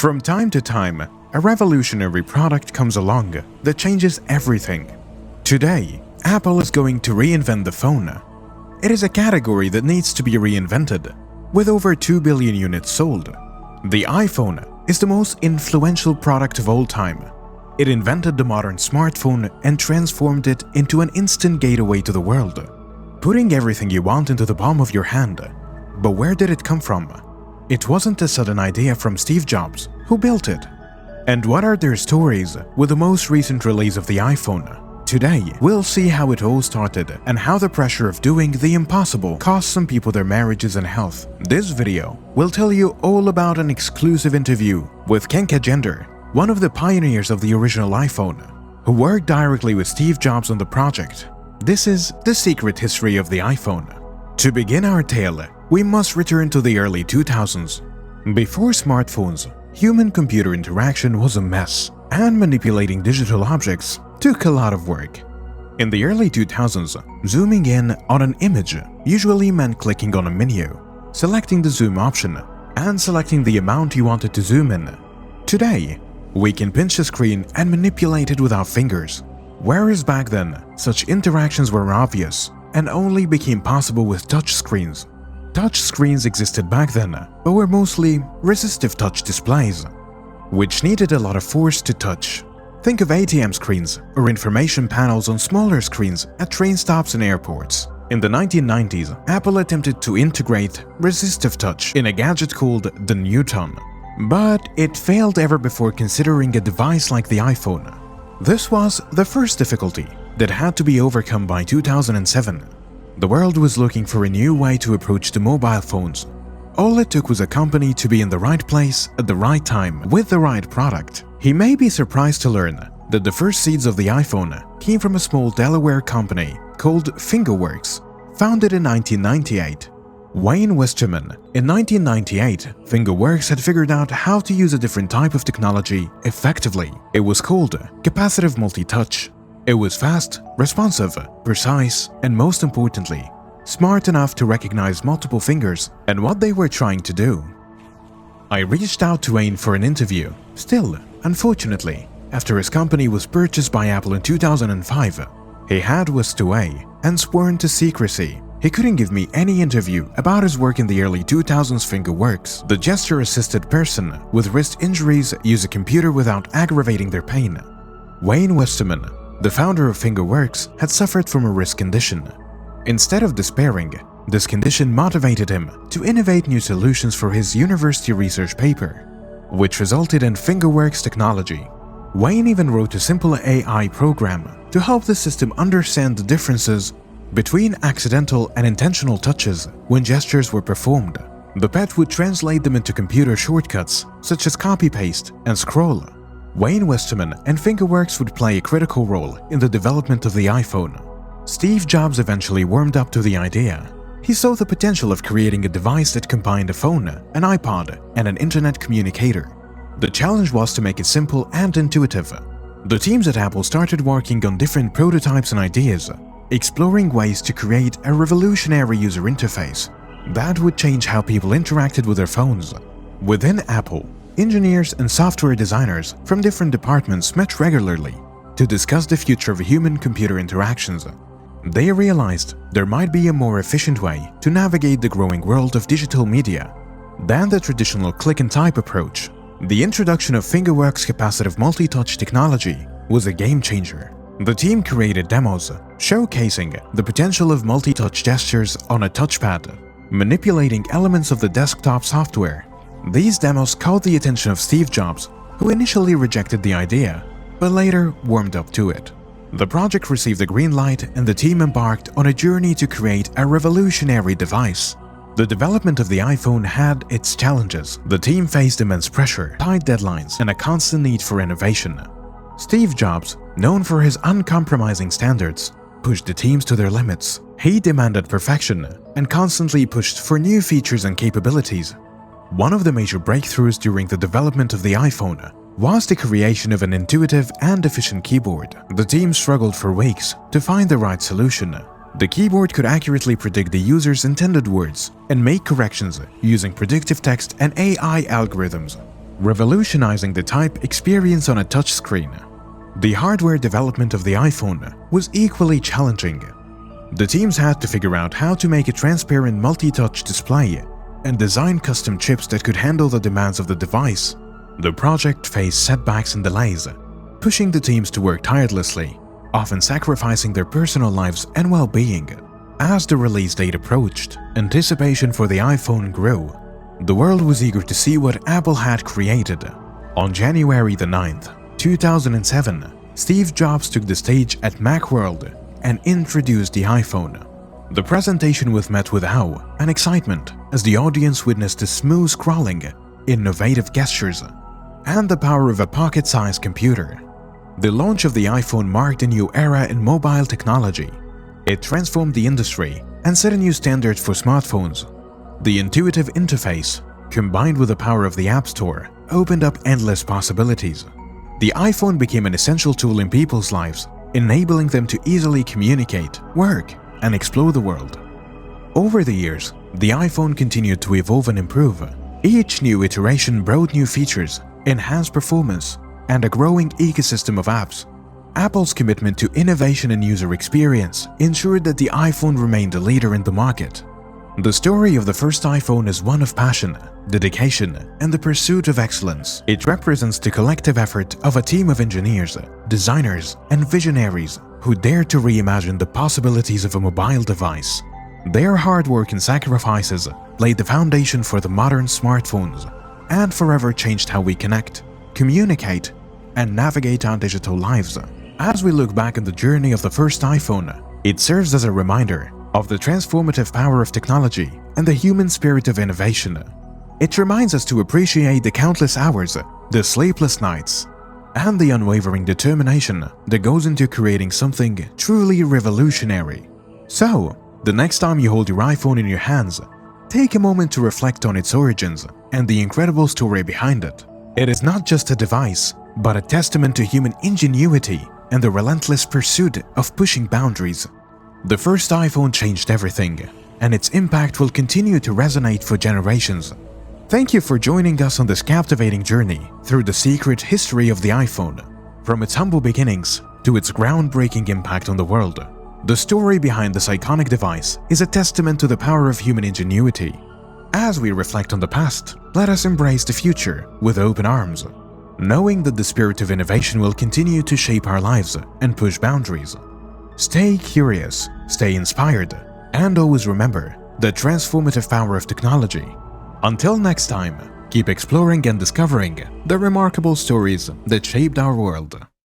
From time to time, a revolutionary product comes along that changes everything. Today, Apple is going to reinvent the phone. It is a category that needs to be reinvented, with over 2 billion units sold. The iPhone is the most influential product of all time. It invented the modern smartphone and transformed it into an instant gateway to the world, putting everything you want into the palm of your hand. But where did it come from? It wasn't a sudden idea from Steve Jobs, who built it. And what are their stories with the most recent release of the iPhone? Today, we'll see how it all started and how the pressure of doing the impossible cost some people their marriages and health. This video will tell you all about an exclusive interview with Ken Kajender, one of the pioneers of the original iPhone, who worked directly with Steve Jobs on the project. This is the secret history of the iPhone. To begin our tale, we must return to the early 2000s. Before smartphones, human-computer interaction was a mess, and manipulating digital objects took a lot of work. In the early 2000s, zooming in on an image usually meant clicking on a menu, selecting the zoom option, and selecting the amount you wanted to zoom in. Today, we can pinch the screen and manipulate it with our fingers, whereas back then, such interactions were obvious and only became possible with touch screens. Touch screens existed back then, but were mostly resistive touch displays, which needed a lot of force to touch. Think of ATM screens or information panels on smaller screens at train stops and airports. In the 1990s, Apple attempted to integrate resistive touch in a gadget called the Newton, but it failed ever before considering a device like the iPhone. This was the first difficulty that had to be overcome by 2007. The world was looking for a new way to approach the mobile phones. All it took was a company to be in the right place at the right time with the right product. He may be surprised to learn that the first seeds of the iPhone came from a small Delaware company called Fingerworks, founded in 1998. Wayne Westerman. In 1998, Fingerworks had figured out how to use a different type of technology effectively. It was called capacitive multi-touch. It was fast, responsive, precise, and most importantly, smart enough to recognize multiple fingers and what they were trying to do. I reached out to Wayne for an interview. Still, unfortunately, after his company was purchased by Apple in 2005, he had whisked away and sworn to secrecy. He couldn't give me any interview about his work in the early 2000s. Fingerworks, the gesture-assisted person with wrist injuries, use a computer without aggravating their pain. Wayne Westerman, the founder of Fingerworks, had suffered from a wrist condition. Instead of despairing, this condition motivated him to innovate new solutions for his university research paper, which resulted in Fingerworks technology. Wayne even wrote a simple AI program to help the system understand the differences between accidental and intentional touches when gestures were performed. The pet would translate them into computer shortcuts such as copy-paste and scroll. Wayne Westerman and Fingerworks would play a critical role in the development of the iPhone. Steve Jobs eventually warmed up to the idea. He saw the potential of creating a device that combined a phone, an iPod, and an internet communicator. The challenge was to make it simple and intuitive. The teams at Apple started working on different prototypes and ideas, exploring ways to create a revolutionary user interface that would change how people interacted with their phones. Within Apple, engineers and software designers from different departments met regularly to discuss the future of human-computer interactions. They realized there might be a more efficient way to navigate the growing world of digital media than the traditional click-and-type approach. The introduction of Fingerworks' capacitive multi-touch technology was a game-changer. The team created demos showcasing the potential of multi-touch gestures on a touchpad, manipulating elements of the desktop software. These demos caught the attention of Steve Jobs, who initially rejected the idea, but later warmed up to it. The project received a green light and the team embarked on a journey to create a revolutionary device. The development of the iPhone had its challenges. The team faced immense pressure, tight deadlines, and a constant need for innovation. Steve Jobs, known for his uncompromising standards, pushed the teams to their limits. He demanded perfection and constantly pushed for new features and capabilities. One of the major breakthroughs during the development of the iPhone was the creation of an intuitive and efficient keyboard. The team struggled for weeks to find the right solution. The keyboard could accurately predict the user's intended words and make corrections using predictive text and AI algorithms. revolutionizing the type experience on a touchscreen. The hardware development of the iPhone was equally challenging. The teams had to figure out how to make a transparent multi-touch display and design custom chips that could handle the demands of the device. The project faced setbacks and delays, pushing the teams to work tirelessly, often sacrificing their personal lives and well-being. As the release date approached, anticipation for the iPhone grew. The world was eager to see what Apple had created. On January the 9th, 2007, Steve Jobs took the stage at Macworld and introduced the iPhone. The presentation was met with awe and excitement as the audience witnessed the smooth scrolling, innovative gestures, and the power of a pocket-sized computer. The launch of the iPhone marked a new era in mobile technology. It transformed the industry and set a new standard for smartphones. The intuitive interface, combined with the power of the App Store, opened up endless possibilities. The iPhone became an essential tool in people's lives, enabling them to easily communicate, work, and explore the world. Over the years, the iPhone continued to evolve and improve. Each new iteration brought new features, enhanced performance, and a growing ecosystem of apps. Apple's commitment to innovation and user experience ensured that the iPhone remained a leader in the market. The story of the first iPhone is one of passion, dedication, and the pursuit of excellence. It represents the collective effort of a team of engineers, designers, and visionaries who dared to reimagine the possibilities of a mobile device. Their hard work and sacrifices laid the foundation for the modern smartphones and forever changed how we connect, communicate, and navigate our digital lives. As we look back on the journey of the first iPhone, it serves as a reminder of the transformative power of technology and the human spirit of innovation. It reminds us to appreciate the countless hours, the sleepless nights, and the unwavering determination that goes into creating something truly revolutionary. So, the next time you hold your iPhone in your hands, take a moment to reflect on its origins and the incredible story behind it. It is not just a device, but a testament to human ingenuity and the relentless pursuit of pushing boundaries. The first iPhone changed everything, and its impact will continue to resonate for generations. Thank you for joining us on this captivating journey through the secret history of the iPhone. From its humble beginnings to its groundbreaking impact on the world, the story behind this iconic device is a testament to the power of human ingenuity. As we reflect on the past, let us embrace the future with open arms, knowing that the spirit of innovation will continue to shape our lives and push boundaries. Stay curious, stay inspired, and always remember the transformative power of technology. Until next time, keep exploring and discovering the remarkable stories that shaped our world.